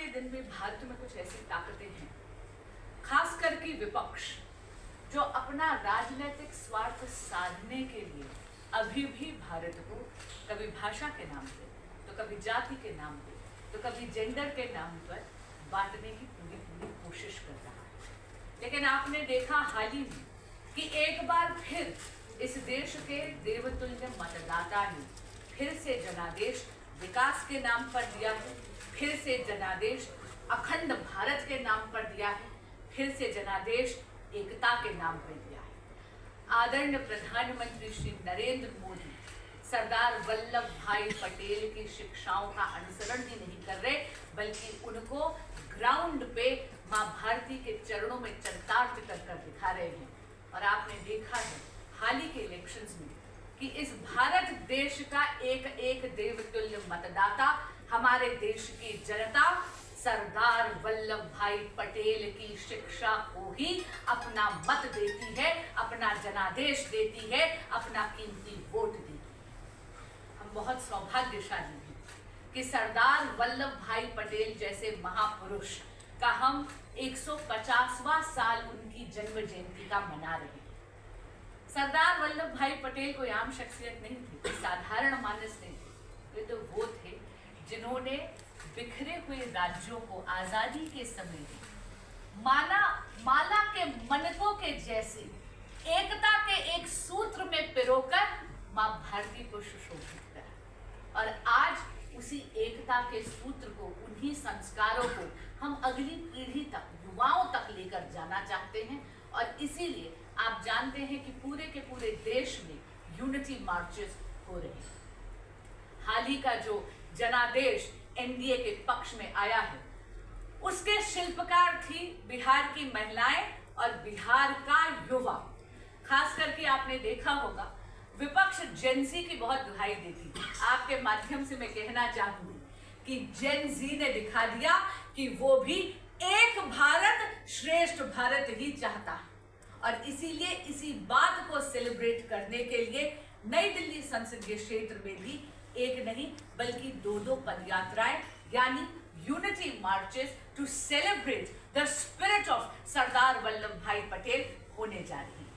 के दिन भी भारत में कुछ ऐसी ताकतें हैं, खास करके विपक्ष, जो अपना राजनीतिक स्वार्थ साधने के लिए अभी भी भारत को कभी भाषा के नाम पे, तो कभी जाति के नाम पे, तो कभी जेंडर के नाम पर बांटने की पूरी कोशिश कर रहा है। लेकिन आपने देखा हाल ही में कि एक बार फिर इस देश के देवतुल्य मतदाता ने फिर से जनादेश विकास के नाम पर दिया है, फिर से जनादेश अखंड भारत के नाम पर दिया है, फिर से जनादेश एकता के नाम पर दिया है। आदरणीय प्रधानमंत्री श्री नरेंद्र मोदी सरदार वल्लभ भाई पटेल की शिक्षाओं का अनुसरण ही नहीं कर रहे, बल्कि उनको ग्राउंड पे मां भारती के चरणों में चरितार्थ कर दिखा रहे हैं। और आपने देखा है हाल ही के इलेक्शंस में कि इस भारत देश का एक एक देवतुल्य मतदाता, हमारे देश की जनता सरदार वल्लभ भाई पटेल की शिक्षा को ही अपना मत देती है, अपना जनादेश देती है, अपना कीमती वोट देती है। हम बहुत सौभाग्यशाली हैं कि सरदार वल्लभ भाई पटेल जैसे महापुरुष का हम 150वां साल उनकी जन्म जयंती का मना रहे हैं। सरदार वल्लभ भाई पटेल कोई आम शख्सियत नहीं थी, कोई साधारण मानस नहीं थे। वे तो वो थे जिन्होंने बिखरे हुए राज्यों को आजादी के समय माला के मनकों के जैसे एकता के एक सूत्र में पिरोकर मां भारती को सुशोभित करा। और आज उसी एकता के सूत्र को, उन्हीं संस्कारों को हम अगली पीढ़ी तक, युवाओं तक लेकर जाना चाहते हैं। और इसीलिए आप जानते हैं कि पूरे के पूरे देश में यूनिटी मार्चेस हो रहे हैं। हाल ही का जो जनादेश एनडीए के पक्ष में आया है, उसके शिल्पकार थी बिहार की महिलाएं और बिहार का युवा। खास करके आपने देखा होगा विपक्ष जेनजी की बहुत दुहाई देती थी। आपके माध्यम से मैं कहना चाहूंगी कि जेनजी ने दिखा दिया कि वो भी एक भारत श्रेष्ठ भारत ही चाहता है। और इसीलिए इसी बात को सेलिब्रेट करने के लिए नई दिल्ली संसदीय क्षेत्र में भी एक नहीं बल्कि दो पदयात्राएं यानी unity marches to celebrate the spirit of Sardar Vallabhbhai Patel होने जा रही है।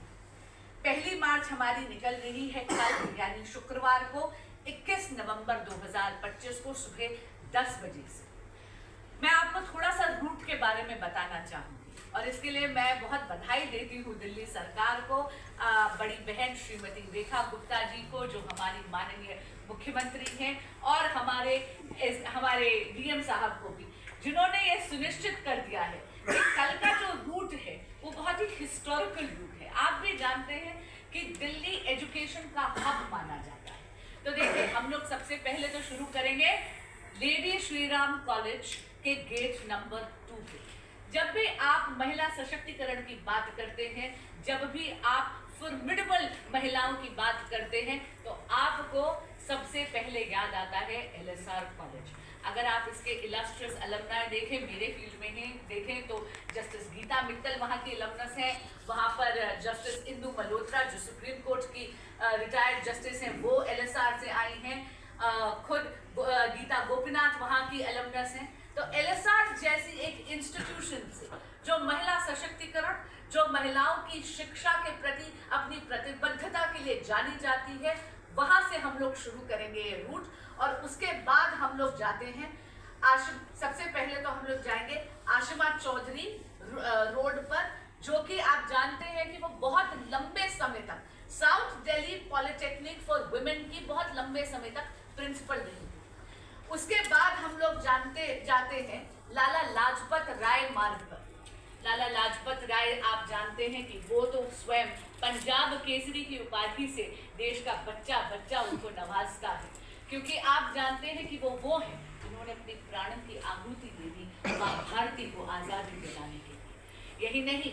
पहली मार्च हमारी निकल रही है कल यानी शुक्रवार को 21 नवंबर 2025 को सुबह 10 बजे से। मैं आपको थोड़ा सा रूट के बारे में बताना चाहूंगी और इसके लिए मैं बहुत बधाई देती हूँ दिल्ली सरकार को, बड़ी बहन श्रीमती रेखा गुप्ता जी को जो हमारी माननीय मुख्यमंत्री हैं, और हमारे डीएम साहब को भी, जिन्होंने ये सुनिश्चित कर दिया है कि कल का जो रूट है वो बहुत ही हिस्टोरिकल रूट है। आप भी जानते हैं कि दिल्ली एजुकेशन का हब माना जाता है। तो देखिए हम लोग सबसे पहले तो शुरू करेंगे लेडी श्रीराम कॉलेज के गेट नंबर 2 पे। जब भी आप महिला सशक्तिकरण की बात करते हैं, जब भी आप फॉर्मिडेबल महिलाओं की बात करते हैं, तो आपको सबसे पहले याद आता है एलएसआर कॉलेज। अगर आप इसके इलस्ट्रियस अलमनाई देखें, मेरे फील्ड में ही देखें, तो जस्टिस गीता मित्तल वहाँ की अलमनस हैं, वहाँ पर जस्टिस इंदु मल्होत्रा जो सुप्रीम कोर्ट की रिटायर्ड जस्टिस हैं वो एलएसआर से आई हैं, खुद गीता गोपीनाथ वहाँ की अलमनस हैं। तो एलएसआर जैसी एक इंस्टीट्यूशन से जो महिला सशक्तिकरण, जो महिलाओं की शिक्षा के प्रति अपनी प्रतिबद्धता के लिए जानी जाती है, वहां से हम लोग शुरू करेंगे ये रूट। और उसके बाद हम लोग जाते हैं सबसे पहले तो हम लोग जाएंगे आशिमा चौधरी रोड पर, जो कि आप जानते हैं कि वो बहुत लंबे समय तक south Delhi polytechnic for women की बहुत लंबे समय तक प्रिंसिपल रही थी। उसके बाद हम लोग जाते हैं लाला लाजपत राय मार्ग पर। लाला लाजपत राय आप जानते हैं कि वो तो स्वयं पंजाब केसरी की उपाधि से देश का बच्चा बच्चा उनको नवाजता है, क्योंकि आप जानते हैं कि वो हैं जिन्होंने अपनी प्राणों की आहुति दे दी मां भारती को आजादी दिलाने के लिए। यही नहीं,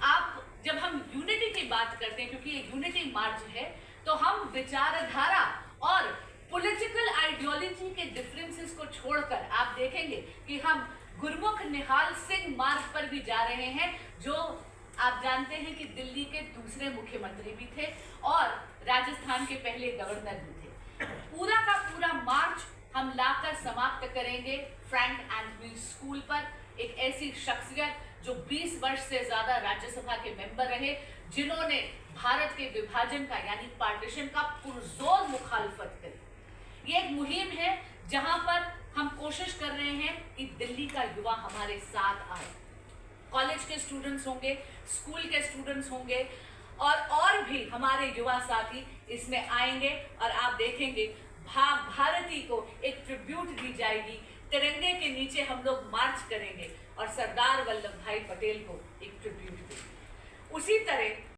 आप जब हम यूनिटी की बात करते हैं, क्योंकि ये यूनिटी मार्च है, तो हम विचारधारा और पॉलिटिकल आइडियोलॉजी के डिफरेंसेस को छोड़कर आप देखेंगे कि हम गुरमुख निहाल सिंह मार्ग पर भी जा रहे हैं, जो आप जानते हैं कि दिल्ली के दूसरे मुख्यमंत्री भी थे और राजस्थान के पहले गवर्नर भी थे। पूरा का पूरा मार्च हम लाकर समाप्त करेंगे फ्रैंक एंथनी स्कूल पर, एक ऐसी शख्सियत जो 20 वर्ष से ज्यादा राज्यसभा के मेंबर रहे, जिन्होंने भारत के विभाजन का यानी पार्टीशन का पुरजोर मुखालफत करी। ये एक मुहिम है जहां पर हम कोशिश कर रहे हैं कि दिल्ली का युवा हमारे साथ आए। कॉलेज के स्टूडेंट्स होंगे, स्कूल के स्टूडेंट्स होंगे और भी हमारे युवा साथी इसमें आएंगे और आप देखेंगे भारती को एक ट्रिब्यूट दी जाएगी। तिरंगे के नीचे हम लोग मार्च करेंगे और सरदार वल्लभ भाई पटेल को एक ट्रिब्यूट देंगे। उसी तरह